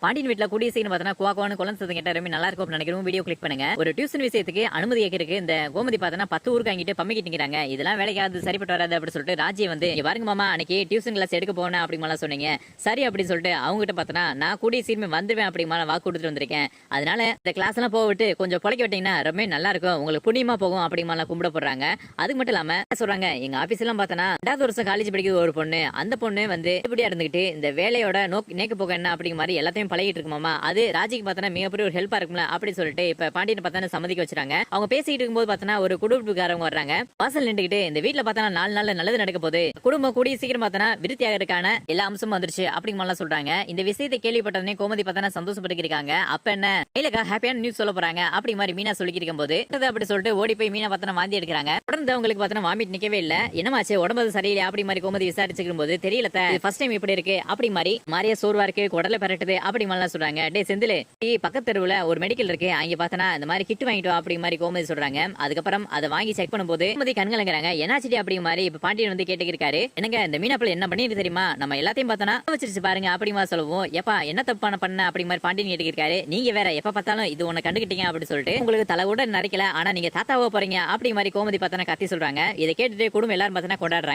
பாண்டியன் வீட்ல கூடிய சீக்கிரம் பார்த்தா குவாக்குவான்னு குழந்தை சத்தம் கேட்டா ரொம்ப நல்லா இருக்கும் நினைக்கிறோம். வீடியோ கிளிக் பண்ணுங்க. ஒரு டியூஷன் விஷயத்துக்கு அனுமதி கேட்கறதுக்கு இந்த கோமதி பார்த்தா 10 ஊருக்கு அங்கிட்டு பம்மிக்கிட்டு நிக்கிறாங்க. இதெல்லாம் வேலைக்காவது சரிப்பட்டு வராது அப்படின்னு சொல்லிட்டு ராஜி வந்து இங்க பாருங்க மாமா, அன்னைக்கு டியூஷன் கிளாஸ் எடுக்க போனேன் அப்படிமா சொன்னீங்க. சரி அப்படின்னு சொல்லிட்டு அவங்க கிட்ட பார்த்தனா நான் கூடிய சீக்கிரம் வந்துடுவேன் அப்படிமா வாக்கு கொடுத்துட்டு வந்திருக்கேன். அதனால இந்த கிளாஸ் எல்லாம் போவிட்டு கொஞ்சம் பொழைக்க விட்டீங்கன்னா ரொம்ப நல்லா இருக்கும், உங்களுக்கு புண்ணியமா போகும் அப்படிமா கும்பிட போடுறாங்க. அதுக்கு மட்டும் இல்லாம சொல்றாங்க, எங்க ஆபீஸ் எல்லாம் பார்த்தனா 2வது வருஷம் காலேஜ் படிக்கிறது ஒரு பொண்ணு, அந்த பொண்ணு வந்து இப்படியா இருந்துகிட்டு இந்த வேலையோட நேக்கு போக என்ன அப்படிங்கிற மாதிரி எல்லாத்தையும் பழகிட்டு இருக்குமாமா. அது ராஜிக்கு பார்த்தா மிகப்பெரிய ஒரு ஹெல்ப்பா இருக்கும்ல அப்படின்னு சொல்லிட்டு இப்ப பாண்டியன் பார்த்தா சம்மதிக்க வச்சிருக்காங்க. அவங்க பேசிட்டு இருக்கும்போது பார்த்தா ஒரு குடும்பக்காரங்க வர்றாங்க. வாசல் நின்றுகிட்டு இந்த வீட்டுல பார்த்தா 4 நாள் நல்லது நடக்க போகுது, குடும்பம் கூடிய சீக்கிரம் பார்த்தா விருத்தி ஆகிறதுக்கான எல்லா அம்சமும் வந்துருச்சு அப்படிங்க சொல்றாங்க. இந்த விஷயத்தை கேள்விப்பட்டதே கோமதி பார்த்தா சந்தோஷப்பட்டு இருக்காங்க. அப்ப என்ன கையில ஹாப்பியான நியூஸ் சொல்ல போறாங்க அப்படி மாதிரி மீனா சொல்லிட்டு இருக்கும் போது அப்படி சொல்லிட்டு ஓடி போய் மீனா பார்த்தா வாந்தி எடுக்கிறாங்க. தொடர்ந்து அவங்களுக்கு பார்த்தா வாமிட் நிக்கவே இல்ல. என்னமாச்சு உடம்பு சரியில்லை அப்படி மாதிரி கோமதி விசாரிச்சுக்கும் போது தெரியல ஃபர்ஸ்ட் டைம் இப்படி இருக்கு அப்படி மாதிரி மாறிய சோர்வா இருக்கு, குடல பரட்டுது அப்படி மாதிரிலாம் சொல்றாங்க. டே செந்தில், பக்கத்து தெருவுல ஒரு மெடிக்கல் இருக்கு, அங்க பார்த்தனா இந்த மாதிரி கிட் வாங்கிட்டோம் அப்படி மாதிரி கோமதி சொல்றாங்க. அதுக்கப்புறம் அதை வாங்கி செக் பண்ணும்போது கோமதி கண்கலங்கிறாங்க. என்னாச்சு அப்படி மாதிரி இப்ப பாண்டியன் வந்து கேட்டுக்கிருக்காரு. என்னங்க இந்த மீனாப்பிள்ள என்ன பண்ணிட்டு தெரியுமா, நம்ம எல்லாத்தையும் பார்த்தனா வச்சிருச்சு பாருங்க அப்படி மாதிரி சொல்லுவோம். எப்பா என்ன தப்பான பண்ண அப்படி மாதிரி பாண்டியன் கேட்டுக்கிருக்காரு. நீங்க வேற எப்ப பார்த்தாலும் இது உன்னை கண்டுகிட்டீங்க அப்படின்னு சொல்லிட்டு உங்களுக்கு தலை கூட நரைக்கல, ஆனா நீங்க தாத்தாவோ போறீங்க அப்படி மாதிரி கோமதி பார்த்தனா கத்தி சொல்றாங்க. இதை கேட்டுட்டு குடும்பம் எல்லாரும் பார்த்தனா கொண்டாடுறாங்க.